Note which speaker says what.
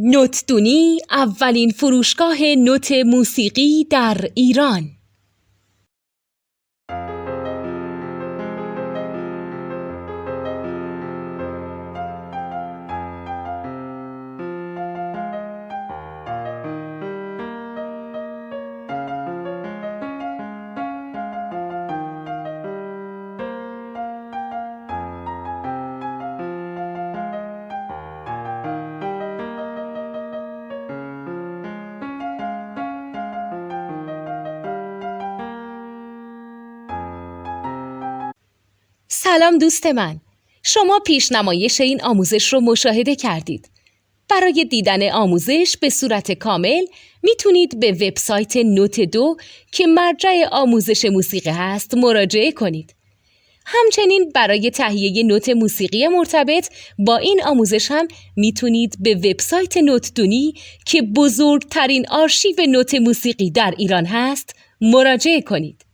Speaker 1: نوتدونی اولین فروشگاه نوت موسیقی در ایران. سلام دوست من، شما پیشنمایش این آموزش رو مشاهده کردید. برای دیدن آموزش به صورت کامل میتونید به وبسایت نوت2 که مرجع آموزش موسیقی هست مراجعه کنید. همچنین برای تهیه نوت موسیقی مرتبط با این آموزش هم میتونید به وبسایت نوتدونی که بزرگترین آرشیو نوت موسیقی در ایران هست مراجعه کنید.